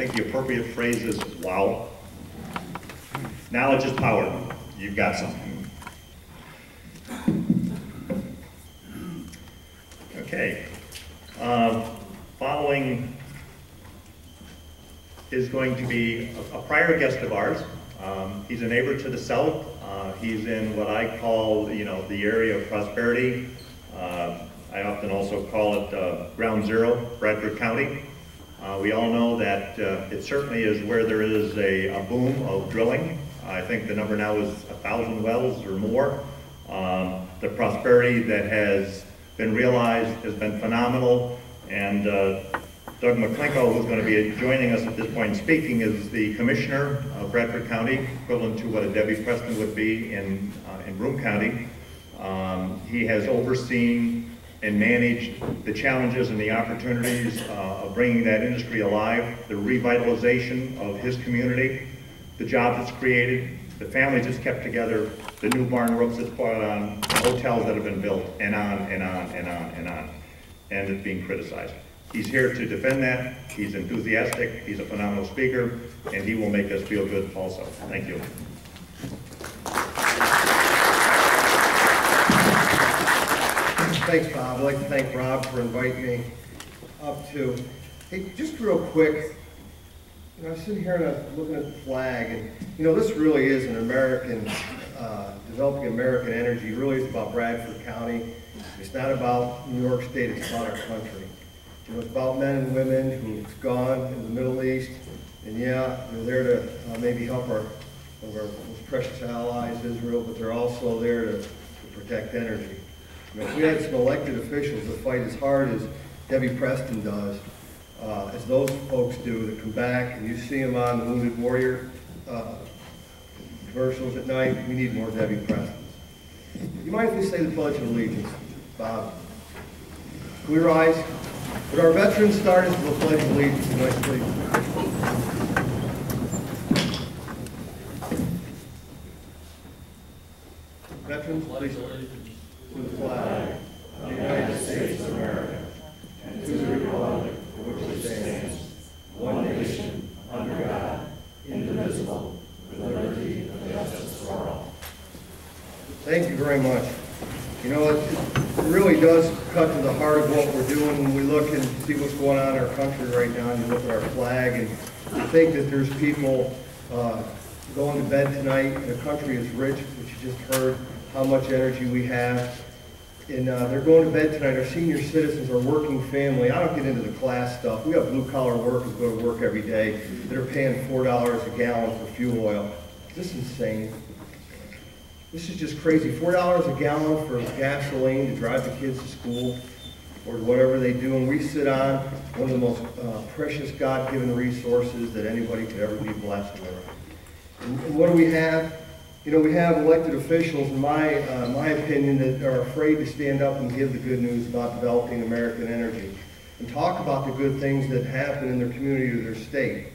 think the appropriate phrase is wow. Knowledge is power. You've got something. Okay. Following is going to be a prior guest of ours. He's a neighbor to the south. He's in what I call, the area of prosperity. I often also call it ground zero, Bradford County. We all know that it certainly is where there is a boom of drilling. I think the number now is 1,000 wells or more. The prosperity that has been realized has been phenomenal, and Doug McLinko, who's going to be joining us at this point speaking, is the commissioner of Bradford County, equivalent to what a Debbie Preston would be in Broome County. He has overseen and managed the challenges and the opportunities of bringing that industry alive, the revitalization of his community, the jobs it's created, the families it's kept together, the new barn roofs it's put on, the hotels that have been built, and on and on and on and on. And it's being criticized. He's here to defend that. He's enthusiastic. He's a phenomenal speaker, and he will make us feel good also. Thank you. Thanks, Bob. I'd like to thank Rob for inviting me up to. Hey, just real quick, I was sitting here and I was looking at the flag, and this really is an American, developing American energy. Really, it's about Bradford County. It's not about New York State. It's about our country. It's about men and women who've gone in the Middle East, and yeah, they're there to maybe help one of our most precious allies, Israel, but they're also there to protect energy. If we had some elected officials that fight as hard as Debbie Preston does, as those folks do, that come back and you see them on the Wounded Warrior commercials at night, we need more Debbie Prestons. You mind if we say the Pledge of Allegiance, Bob? Can we rise? Would our veterans start us with the Pledge of Allegiance tonight, please? Veterans, please. To the flag of the United States of America, and to the republic for which it stands, one nation, under God, indivisible, with liberty and justice for all. Thank you very much. It really does cut to the heart of what we're doing when we look and see what's going on in our country right now, and you look at our flag, and you think that there's people going to bed tonight, and the country is rich, which you just heard how much energy we have. And they're going to bed tonight. Our senior citizens, our working family. I don't get into the class stuff. We have blue-collar workers go to work every day that are paying $4 a gallon for fuel oil. This is insane. This is just crazy. $4 a gallon for gasoline to drive the kids to school or whatever they do. And we sit on one of the most precious God-given resources that anybody could ever be blessed with. And what do we have? We have elected officials, in my opinion, that are afraid to stand up and give the good news about developing American energy and talk about the good things that happen in their community or their state.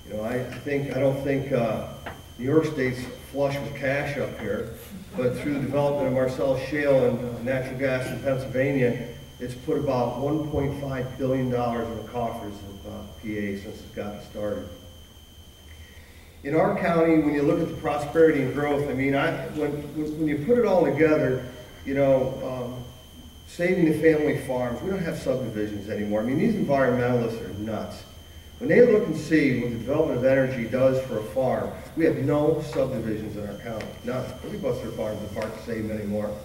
I don't think New York State's flush with cash up here, but through the development of Marcellus Shale and natural gas in Pennsylvania, it's put about $1.5 billion in the coffers of PA since it's gotten started. In our county, when you look at the prosperity and growth, when you put it all together, saving the family farms, we don't have subdivisions anymore. These environmentalists are nuts. When they look and see what the development of energy does for a farm, we have no subdivisions in our county, none. Nobody busts their farms apart to save them anymore.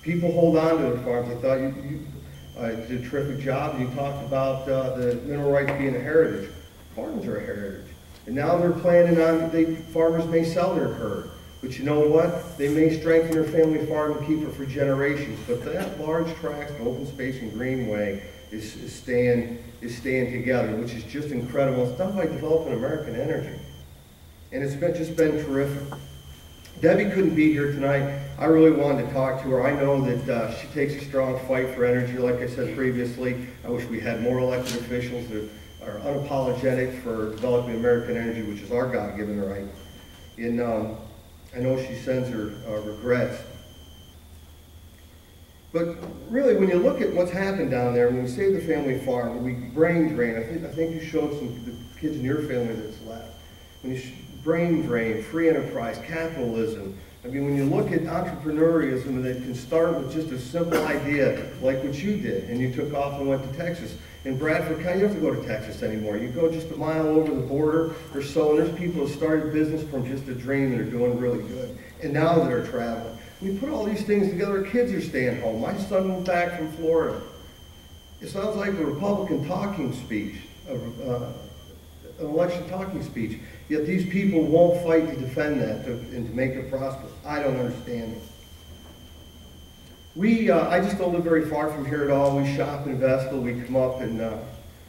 People hold on to their farms. I thought you did a terrific job, and you talked about the mineral rights being a heritage. Farms are a heritage. And now they're planning on, farmers may sell their herd. But you know what? They may strengthen their family farm and keep it for generations. But that large tract of open space and greenway is staying together, which is just incredible. It's done by developing American energy. And it's just been terrific. Debbie couldn't be here tonight. I really wanted to talk to her. I know that she takes a strong fight for energy, like I said previously. I wish we had more elected officials that are unapologetic for developing American energy, which is our God-given right. And I know she sends her regrets. But really, when you look at what's happened down there, when we save the family farm, we brain drain. I think you showed the kids in your family that's left. When you brain drain, free enterprise, capitalism. I mean, when you look at entrepreneurialism that can start with just a simple idea, like what you did, and you took off and went to Texas. In Bradford County, you don't have to go to Texas anymore. You go just a mile over the border or so, and there's people who started business from just a dream that are doing really good, and now that are traveling. We put all these things together, our kids are staying home. My son moved back from Florida. It sounds like a Republican talking speech, an election talking speech, yet these people won't fight to defend that and to make it prosperous. I don't understand it. I just don't live very far from here at all. We shop in Vestal. We come up and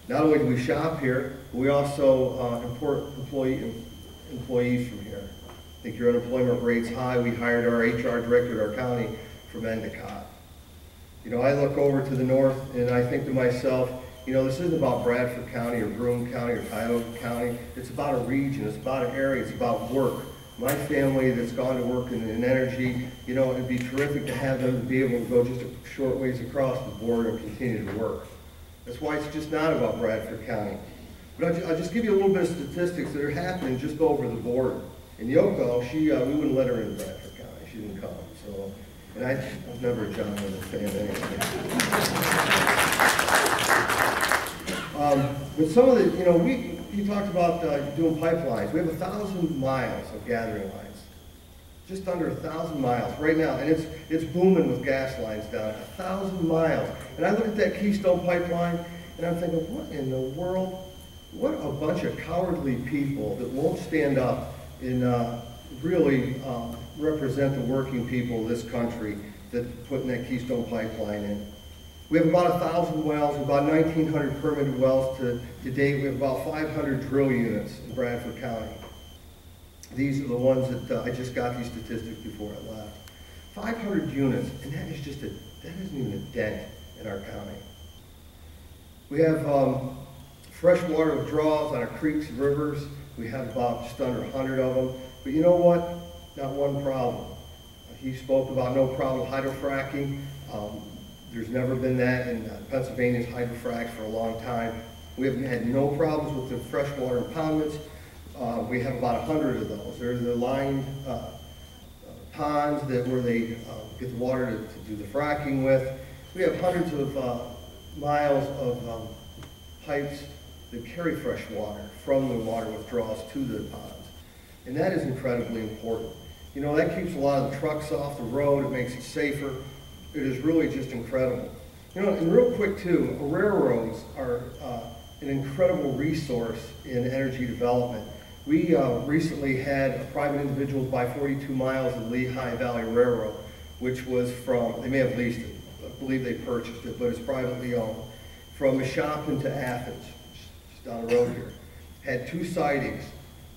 not only do we shop here, but we also import employees from here. I think your unemployment rate's high. We hired our HR director at our county from Endicott. You know, I look over to the north and I think to myself, you know, this isn't about Bradford County or Broome County or Cuyahoga County. It's about a region. It's about an area. It's about work. My family that's gone to work in energy, you know, it'd be terrific to have them to be able to go just a short ways across the border and continue to work. That's why it's just not about Bradford County. But I'll just give you a little bit of statistics that are happening just over the border. In Yoko, we wouldn't let her in Bradford County. She didn't come. So, and I was never a John Lennon fan anyway. But some of the, you know, you talked about doing pipelines. We have 1,000 miles of gathering lines, just under 1,000 miles right now, and it's booming with gas lines down. 1,000 miles, and I look at that Keystone pipeline, and I'm thinking, what in the world? What a bunch of cowardly people that won't stand up and really represent the working people of this country that putting that Keystone pipeline in. We have about 1,000 wells, about 1,900 permitted wells to date. We have about 500 drill units in Bradford County. These are the ones that I just got these statistics before I left. 500 units, and that isn't even a dent in our county. We have freshwater withdrawals on our creeks and rivers. We have about just under 100 of them. But you know what? Not one problem. He spoke about no problem hydrofracking. There's never been that in Pennsylvania's hydrofracks for a long time. We have had no problems with the freshwater impoundments. We have about 100 of those. They're the lined ponds where they get the water to do the fracking with. We have hundreds of miles of pipes that carry fresh water from the water withdrawals to the ponds. And that is incredibly important. You know, that keeps a lot of the trucks off the road. It makes it safer. It is really just incredible. You know, and real quick too, railroads are an incredible resource in energy development. We recently had a private individual buy 42 miles of Lehigh Valley Railroad, which was from, they may have leased it, I believe they purchased it, but it's privately owned, from Mashopin to Athens, just down the road here. Had 2 sidings.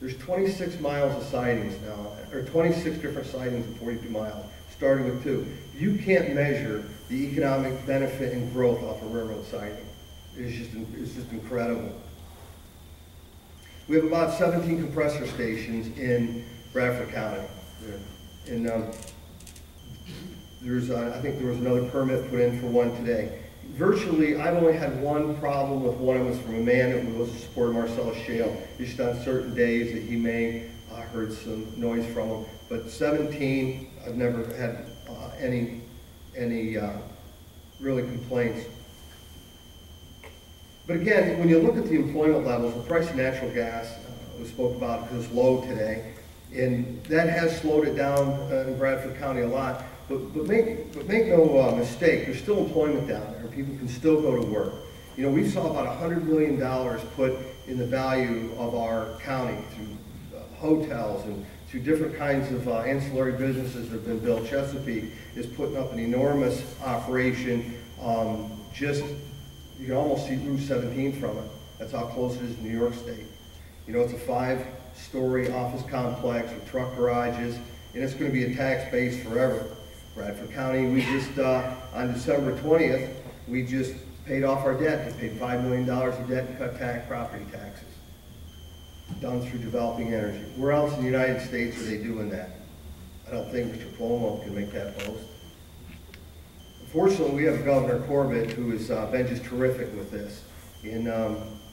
There's 26 miles of sidings now, or 26 different sidings in 42 miles, starting with 2. You can't measure the economic benefit and growth off a railroad siding. It's just incredible. We have about 17 compressor stations in Bradford County. And I think there was another permit put in for one today. Virtually, I've only had one problem with one. It was from a man that was to support Marcellus Shale. Just on certain days that he may heard some noise from him. But 17, I've never had any really complaints. But again, when you look at the employment levels, the price of natural gas was spoke about because it's low today, and that has slowed it down in Bradford County a lot. But make no mistake, there's still employment down there. People can still go to work. You know, we saw about $100 million put in the value of our county through hotels and through different kinds of ancillary businesses that have been built. Chesapeake is putting up an enormous operation. You can almost see Route 17 from it. That's how close it is to New York State. You know, it's a 5-story office complex with truck garages, and it's going to be a tax base forever. Bradford County, we just, on December 20th, we just paid off our debt. We paid $5 million of debt and cut property taxes. Done through developing energy. Where else in the United States are they doing that? I don't think Mr. Cuomo can make that boast. Fortunately, we have Governor Corbett, who has been just terrific with this.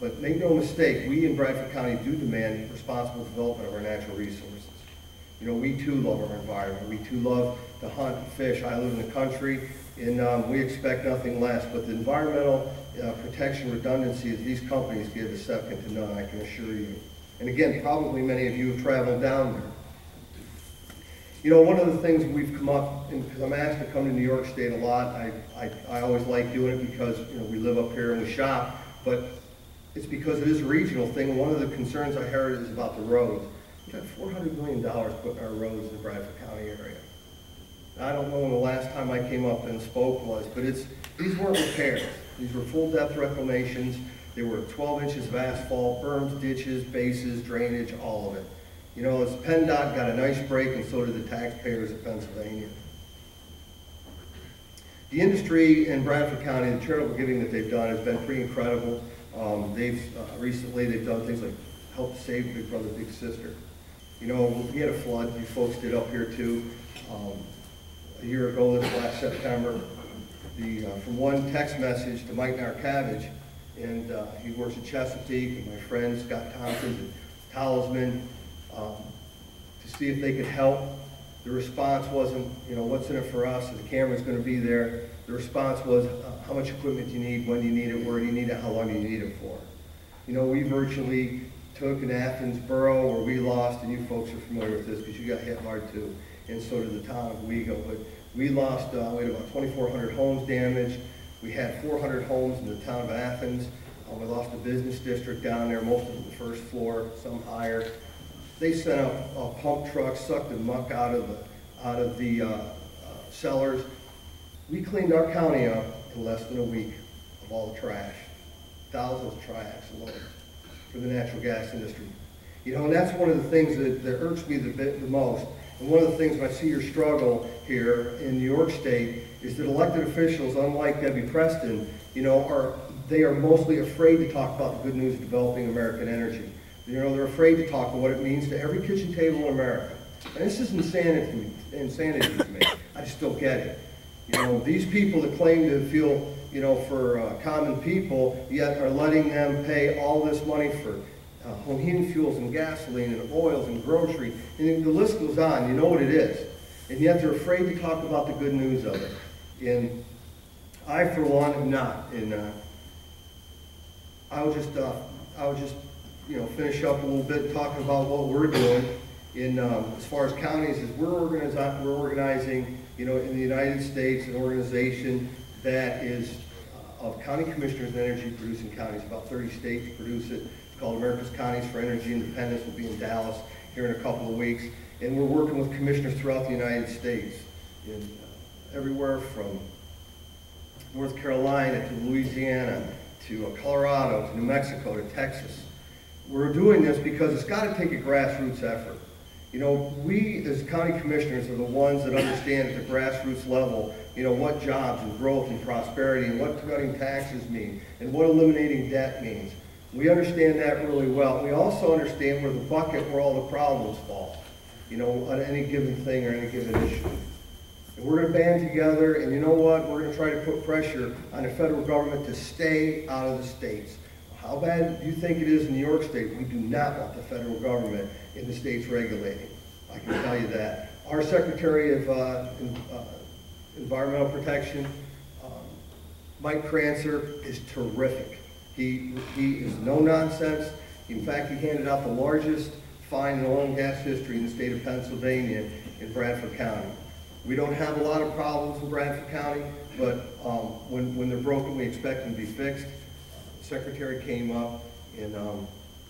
But make no mistake, we in Bradford County do demand responsible development of our natural resources. You know, we too love our environment. We too love to hunt and fish. I live in the country, and we expect nothing less. But the environmental protection redundancy that these companies give is second to none, I can assure you. And again, probably many of you have traveled down there. You know, one of the things we've come up, because I'm asked to come to New York State a lot, I always like doing it because, you know, we live up here and we shop, but it's because it is a regional thing. One of the concerns I heard is about the roads. We've got $400 million put in our roads in the Bradford County area. I don't know when the last time I came up and spoke was, but these weren't repairs. These were full depth reclamations. There were 12 inches of asphalt, berms, ditches, bases, drainage, all of it. You know, as PennDOT got a nice break, and so did the taxpayers of Pennsylvania. The industry in Bradford County, the charitable giving that they've done has been pretty incredible. Recently they've done things like help save Big Brother, Big Sister. You know, we had a flood, you folks did up here too. A year ago, this last September, from one text message to Mike Narcavage, and he works at Chesapeake, and my friend Scott Thompson at Talisman, to see if they could help. The response wasn't, you know, what's in it for us, the camera's going to be there. The response was, how much equipment do you need, when do you need it, where do you need it, how long do you need it for? You know, we virtually took an Athens borough where we lost, and you folks are familiar with this because you got hit hard too, and so did the town of Wego. But we lost, we had about 2,400 homes damaged. We had 400 homes in the town of Athens. We lost a business district down there, most of it the first floor, some higher. They sent a pump truck, sucked the muck out of the cellars. We cleaned our county up in less than a week of all the trash. Thousands of triax alone for the natural gas industry. You know, and that's one of the things that irks me the most. And one of the things when I see your struggle here in New York State is that elected officials, unlike Debbie Preston, you know, they are mostly afraid to talk about the good news of developing American energy. You know, they're afraid to talk about what it means to every kitchen table in America. And this is insanity to me. I just don't get it. You know, these people that claim to feel, you know, for common people, yet are letting them pay all this money for home heating fuels and gasoline and oils and grocery, and the list goes on. You know what it is. And yet they're afraid to talk about the good news of it. And I, for one, am not. And I'll just you know, finish up a little bit talking about what we're doing in as far as counties. Is we're organizing, you know, in the United States, an organization that is of county commissioners in energy producing counties. About 30 states produce it. It's called America's Counties for Energy Independence. We'll be in Dallas here in a couple of weeks, and we're working with commissioners throughout the United States, in everywhere from North Carolina to Louisiana to Colorado to New Mexico to Texas. We're doing this because it's got to take a grassroots effort. You know, we as county commissioners are the ones that understand at the grassroots level, you know, what jobs and growth and prosperity and what cutting taxes mean and what eliminating debt means. We understand that really well. We also understand where the bucket where all the problems fall, you know, on any given thing or any given issue. And we're going to band together, and you know what? We're going to try to put pressure on the federal government to stay out of the states. How bad do you think it is in New York State? We do not want the federal government in the states regulating. I can tell you that. Our Secretary of Environmental Protection, Mike Krancer, is terrific. He is no nonsense. In fact, he handed out the largest fine in oil and gas history in the state of Pennsylvania in Bradford County. We don't have a lot of problems in Bradford County, but when they're broken, we expect them to be fixed. Secretary came up, and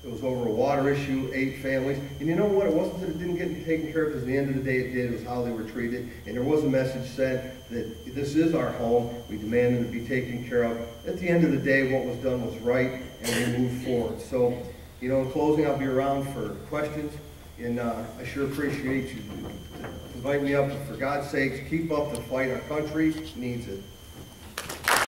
it was over a water issue, 8 families. And you know what? It wasn't that it didn't get taken care of, because at the end of the day it did. It was how they were treated. And there was a message sent that this is our home. We demand them to be taken care of. At the end of the day, what was done was right, and we moved forward. So, you know, in closing, I'll be around for questions. And I sure appreciate you inviting me up. For God's sakes, keep up the fight. Our country needs it.